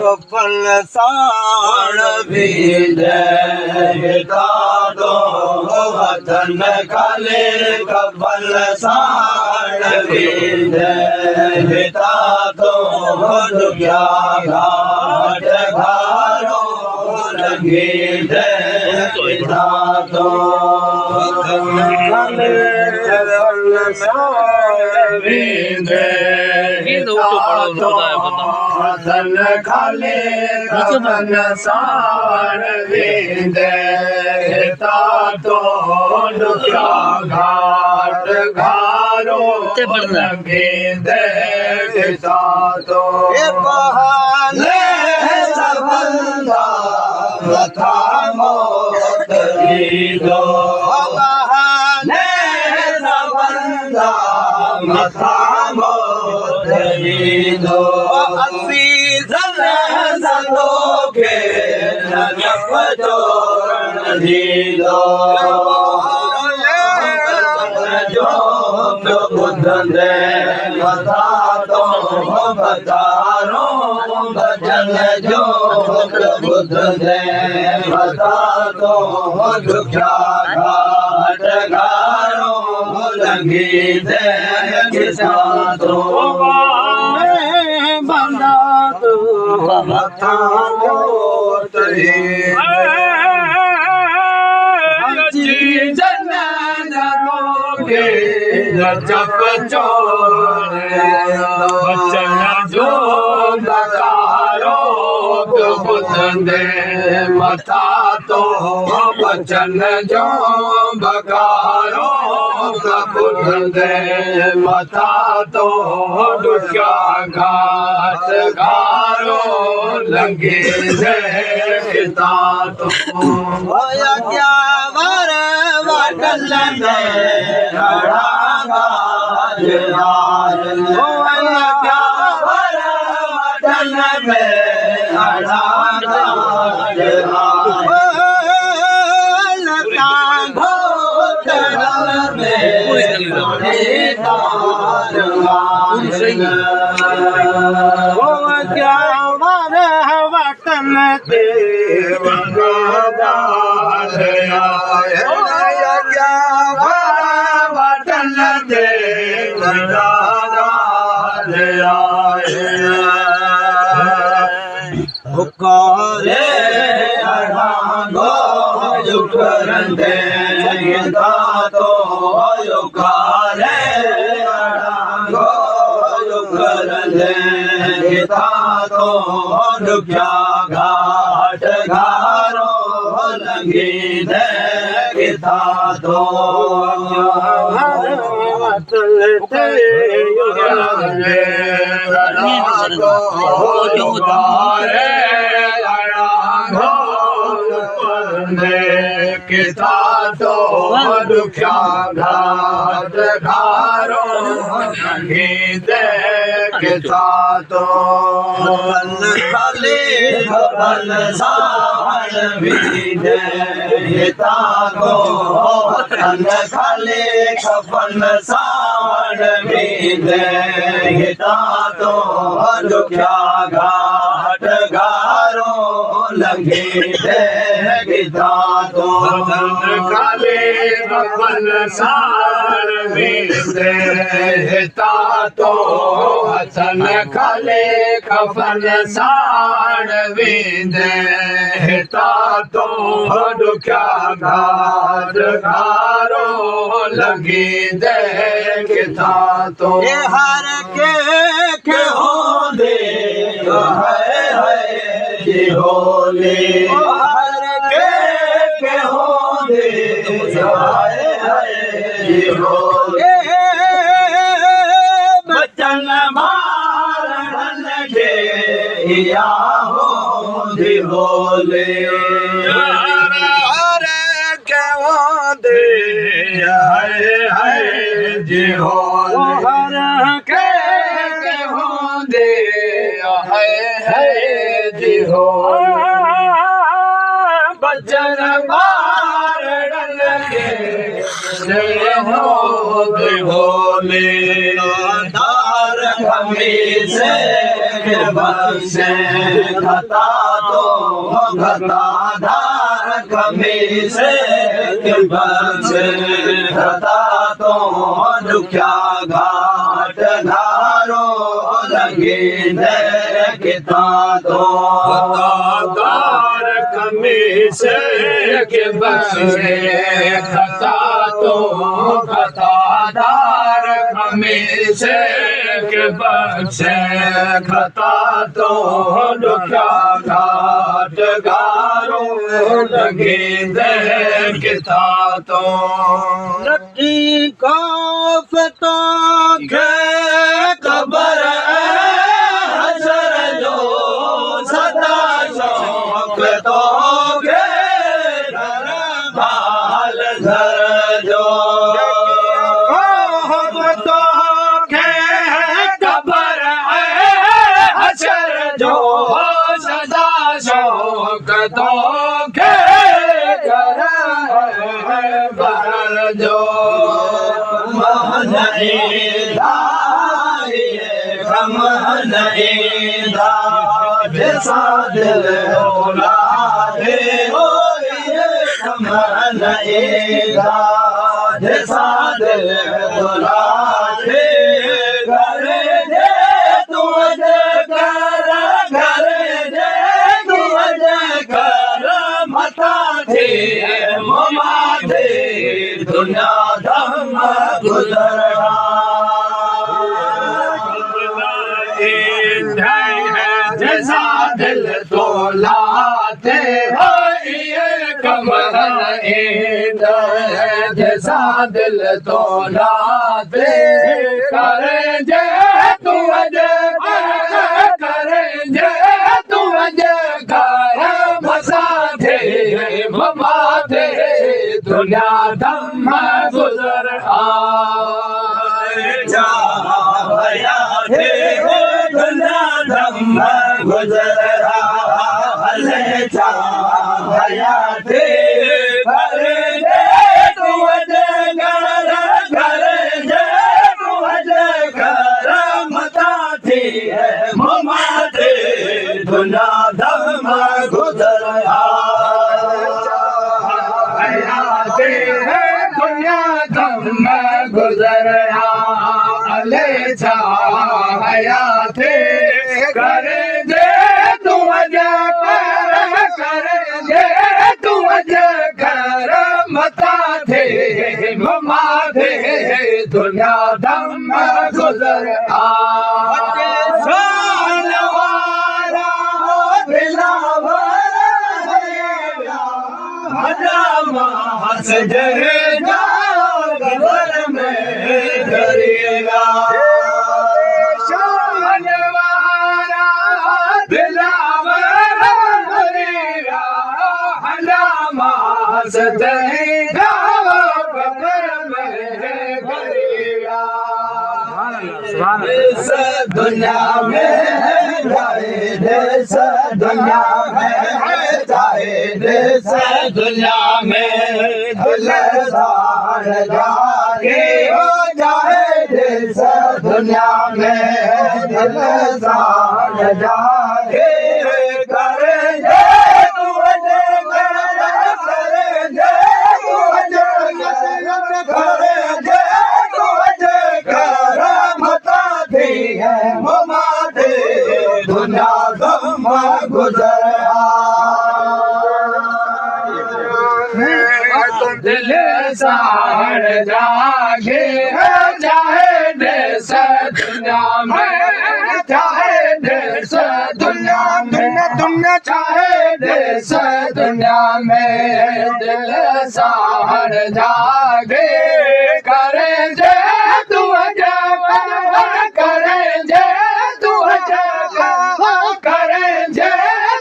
couple साण विदा दो वतन खाले कपल साण विदा दो दुनिया घाट घारो लगे विदा दो वतन खाले कपल साण वतन खाले कपल साण विदा तो दुनिया घाट घारो लगे विदा तो बहाने सबंदा मथा मोत दो बहाने सबंदा मथा मोत दो असी सदो के जप जोड़ दो जो बुद्धन दे बता दो बतारो भजन जो बुद्धन दे बता दो दुखा घाट घारो लगी दे किसा तो बंदा तू मथा मोत जप चोर बचन जो बकारो बुद्धन दे मथा तो बचन जो बकारो बुद्धन दे मथा तो दुखा घाट घारो लगे देता तो क्या वर वाटल क्या वर वतन देव वतन देव हुकारे गो युगरंदे तो युकारे गो युगरंदे तो दुखा घाट घारो लगी दे किता तो चलते युगरंदे किता तो दुखा घाट घारो लगी दे किता तो खाली कपल साण विदा को वतन खाली कपल साण विदा तो दुखा घाट घारो लगे विदा तो खाली कपल साण विदा तो वतन खाली कपल साण विदा तो दुखा घाट घारो लगी दे किता तो हर के हो दे है जी होले हर के हो दे है जी होले बचन मारन के या हो दी होले हरे के हो दे है जी होले हर के हो दे है जी होले बचन मारन के हो होले दार खमीस के बख्शे खता तो खता दार खमीस के बख्शे खता तो दुख्या घाट घारो लगे किता तो दार खमीस के बख्शे खता तो खता दार खमीस के बख्शे खता तो दुख्या घाट घारो लगे किता तो नटी काफता के कबर हसर जो सदा शौक तो के घर भाल घर जो तो के कबर हसर जो सदा शौक तो के घर भाल जो जैसा दिल औलादे हो जैसा दिल औलादे करे दे तुझे कर करे दे तुझे कर मता थे ममा थे दुनिया धम गुजरा जैसा दिल तो लाते हो ये कमर जैसा दिल तो लाते करे जे तू अजे करे जे तू अजे कर मसा थे ममा थे दुनिया दम गुजर जा भया थे दुनिया दम गुजरा हले छाया थे करे जे तू अजे करे जे तू अजे कर मता थी है ममा थे दुनिया दम गुजरा दुनिया दम गुजरा हले छाया थे करे जे तू अजे करे जे तू अजे कर मता थे ममा थे दुनिया दम गुजर आवारा हजामा सजरेगा कबर में करेगा शानवारा दिलावरा करेगा हजामा सजरेगा कबर में करेगा इस दुनिया में जाए देश दुनिया में जाए देश दुनिया में दिलदार जागे हो जाए देश दुनिया में दिलदार जागे करे जे तू अजे करे जे तू अजे करे जे तू अजे कर मता थी है ममा थे दुनिया दम गुजरा दिल साड़ जागे चाहे देश दुनिया में चाहे देश दुनिया में दुनिया चाहे देश दुनिया में दिल साड़ जागे करे जे तू अजे करे जे तू अजे करे जे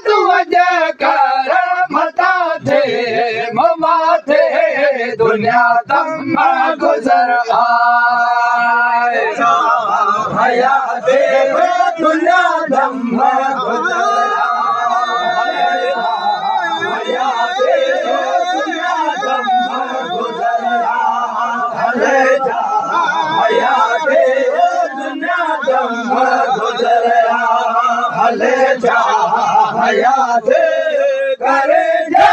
तू अजे कर मता थे ममा थे दुनिया दम गुजर आया दे दुनिया दम गुजर आया दे दुनिया दम गुजर हले जा हयात करे जे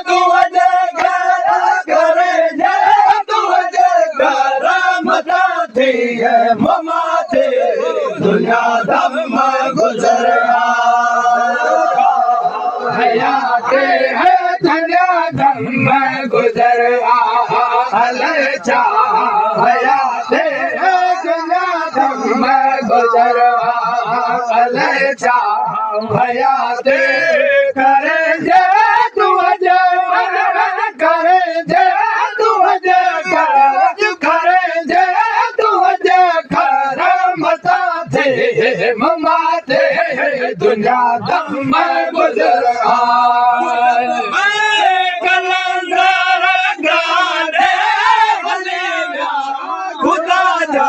तुझे घर करे जे तुझे घर मता थी ममा थे दुनिया दम गुजर हयात है दुनिया दम गुजर हले जा हयात है दुनिया दम गुजर हले जा हयात करे जे तुझे करे जे तुझे करे जे तुझे घर मता थे ममा थे दुनिया दम गुजर कलंदर गाने खुदा जा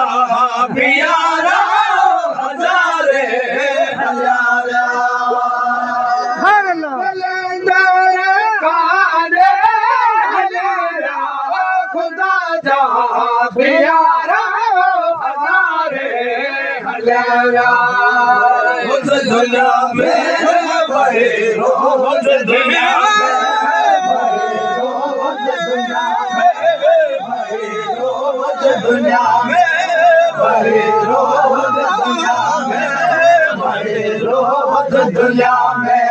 प्यारा हजारे हजारा कलंदर गाने खुदा जा प्यारा हजारे हजारा उस दुनिया में बहे रोज दुनिया दुनिया में बहे रोज दुनिया में बहे रोज दुनिया में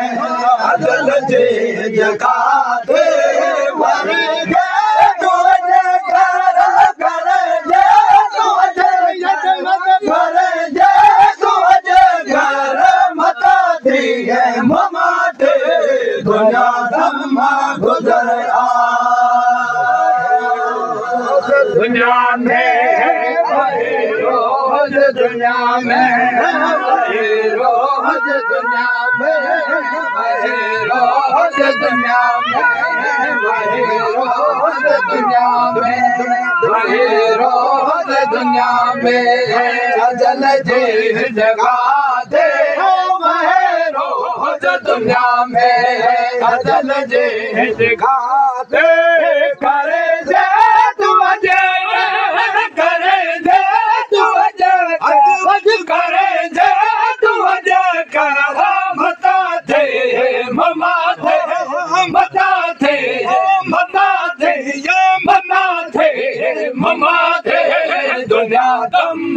अदल जे जगाते मरे गे तुझे घर करे जे तुझे करे जे तुझे घर मता थी ममा थे दुनिया दम गुजर दुनिया में बहे रोज दुनिया में बहे रोज दुनिया में बहे रोज दुनिया में बहे रोज दुनिया में बहे रोज दुनिया में अजल जे जगा दे बहे रोज दुनिया में अजल जे जगा दे करे जे तुझे करे जे तुझे करे जे तुझे कर मता थे ममा थे मता थे मता थे मना थे ममा थे दुनिया दम